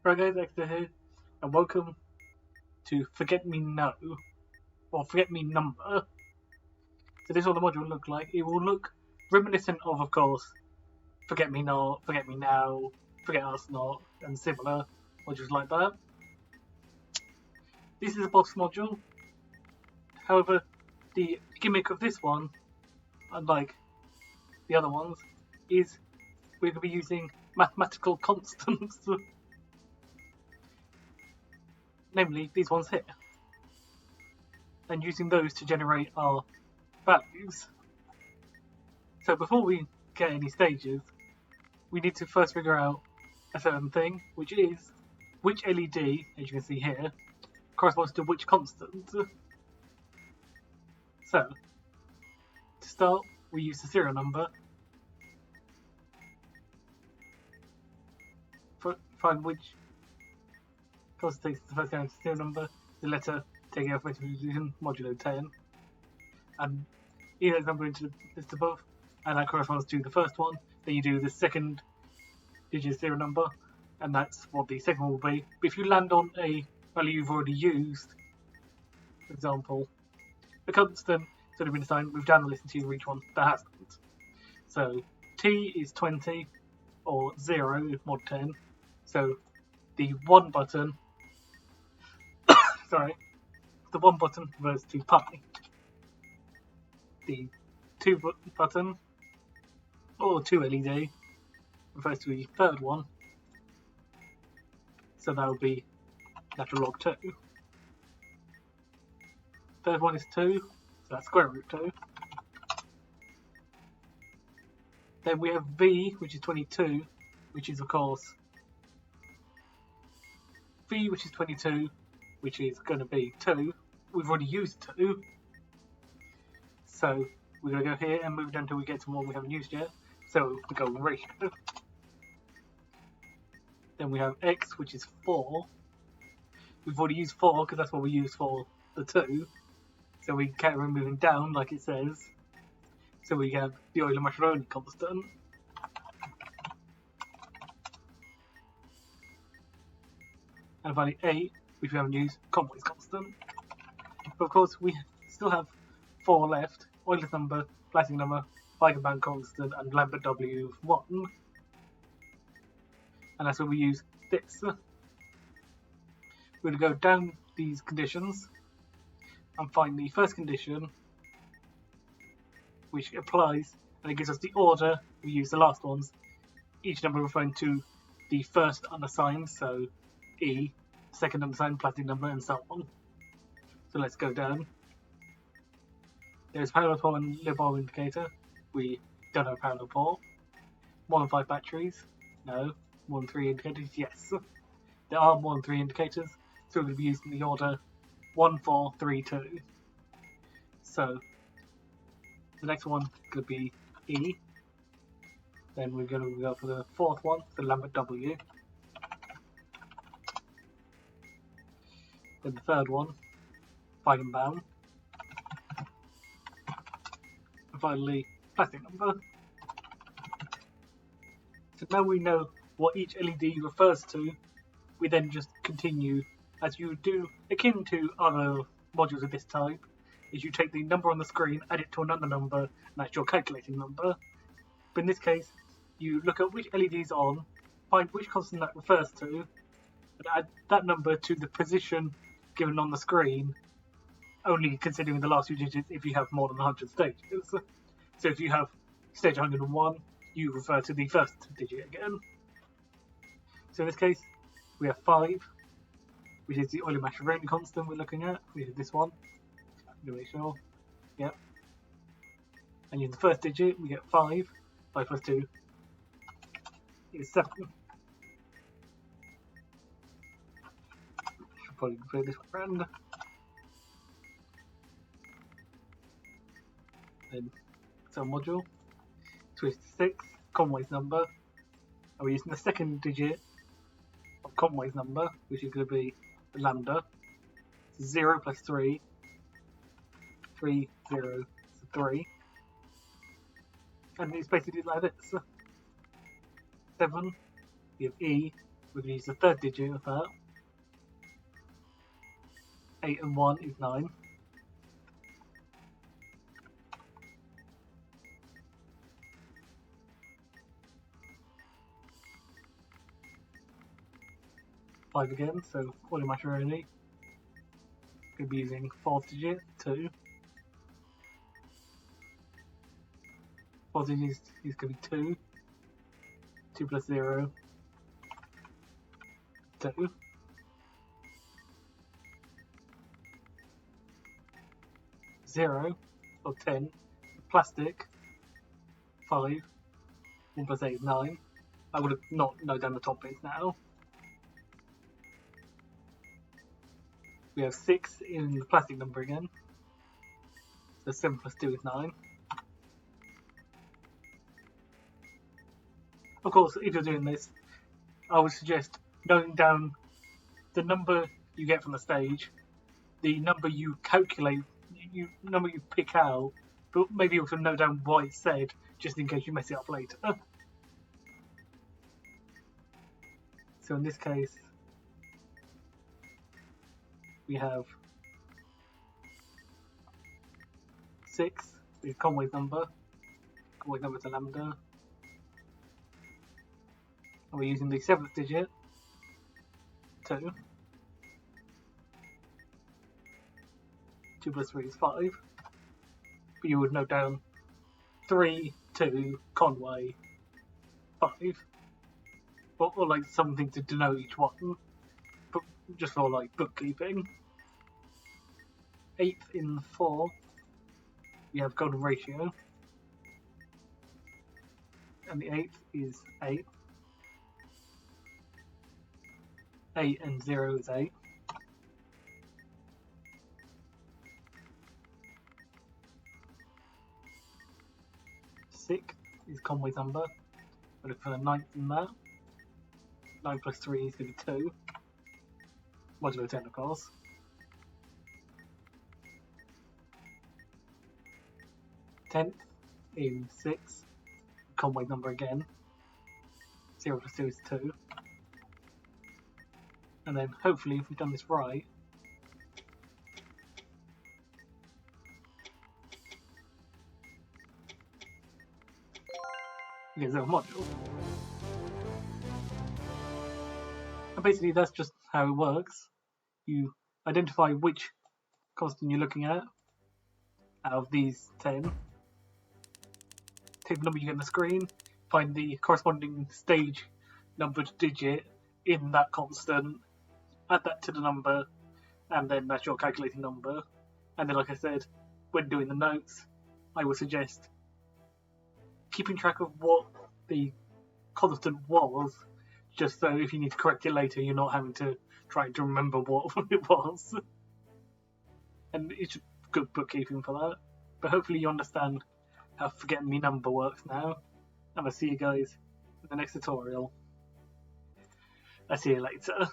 Right guys, Exeter here, and welcome to Forget Me No, or Forget Me Number. So this is what the module will look like. It will look reminiscent of course, Forget Me Not, Forget Me Now, Forget Us Not, and similar modules like that. This is a box module. However, the gimmick of this one, unlike the other ones, is we're going to be using mathematical constants. Namely, these ones here. And using those to generate our values. So before we get any stages, we need to first figure out a certain thing, which is which LED, as you can see here, corresponds to which constant. So, to start, we use the serial number. Find which constant takes the first count of the serial number, the letter taking alphabetical division modulo 10, and either number into the list above, and that corresponds to the first one. Then you do the second digit serial number, and that's what the second one will be. But if you land on a value you've already used, for example, the constant sort of been assigned, we've done the list until you reach one that hasn't. So T is 20, or 0 if mod 10. So the 1 button, the 1 button refers to pi. The 2 button, or 2 LED, refers to the third one. So that would be natural log 2. Third one is 2, so that's square root 2. Then we have V, which is 22, which is of course V, which is 22, which is going to be 2. We've already used 2. So we're going to go here and move down until we get to one we haven't used yet. So we go ratio. Then we have X, which is 4. We've already used 4 because that's what we used for the 2. So we carry on moving down like it says. So we have the Euler-Mascheroni constant. And finally 8, which we haven't used, Conway's constant. But of course we still have 4 left: Euler's number, Planck's number, Feigenbaum constant, and Lambert W1. And that's where we use this. We're going to go down these conditions and find the first condition, which applies, and it gives us the order we use the last ones, each number referring to the first unassigned, so E, second unassigned, Planck's number, and so on. So let's go down. There's parallel pole and Liouville indicator. We don't have parallel pole. 1 and 5 batteries. No. 1 and 3 indicators. Yes. There are 1 and 3 indicators, so we're going to be using the order 1, 4, 3, 2. So the next one is going to be E. Then we're going to go for the fourth one, the Lambert W. Then the third one, Feigenbaum. And finally, Planck's number. So now we know what each LED refers to. We then just continue as you do, akin to other modules of this type, is you take the number on the screen, add it to another number, and that's your calculating number. But in this case, you look at which LED is on, find which constant that refers to, and add that number to the position given on the screen, only considering the last few digits if you have more than 100 stages. So if you have stage 101, you refer to the first digit again. So in this case, we have 5, which is the Euler-Mascheroni constant we're looking at. We have this one. To make sure. Yep. And in the first digit, we get 5. 5 plus 2 is 7. Should probably play this one around. Then, so module. Switch to 6. Conway's number. And we're using the second digit of Conway's number, which is going to be lambda. 0 plus 3. 3, 0, 3. And it's basically like this. 7, we have E, We're going to use the third digit of that. 8 and 1 is 9. Five again, so automatically going to be using fourth digit, 2. Fourth digit is going to be 2. 2 plus 0, 2. 0 or 10. Plastic, 5. 1 plus 8 is 9. I would have not known down the top bits now. We have 6 in the plastic number again. So 7 plus 2 is 9. Of course, if you're doing this, I would suggest noting down the number you get from the stage, the number you calculate, number you pick out, but maybe also note down what it said, just in case you mess it up later. So in this case, we have 6 is Conway's number. Conway's number is a lambda. And we're using the 7th digit, 2. 2 plus 3 is 5. But you would note down 3, 2, Conway, 5. Or like something to denote each one. But just for like bookkeeping. 8th in 4, we have golden ratio. And the 8th is 8. 8 and 0 is 8. Sixth is Conway's number. We'll look for the 9th in that. 9 plus 3 is going to be 2. Modulo 10, of course. 10th in 6. Conway's number again. 0 plus 2 is 2. And then hopefully, if we've done this right, we get 0 module. And basically, that's just how it works. You identify which constant you're looking at out of these 10. Take the number you get on the screen, find the corresponding stage numbered digit in that constant, add that to the number, and then that's your calculating number. And then, like I said, when doing the notes, I would suggest keeping track of what the constant was, just so if you need to correct it later, you're not having to try to remember what it was. And it's good bookkeeping for that. But hopefully you understand how forgetting me number works now. And I'll see you guys in the next tutorial. I'll see you later.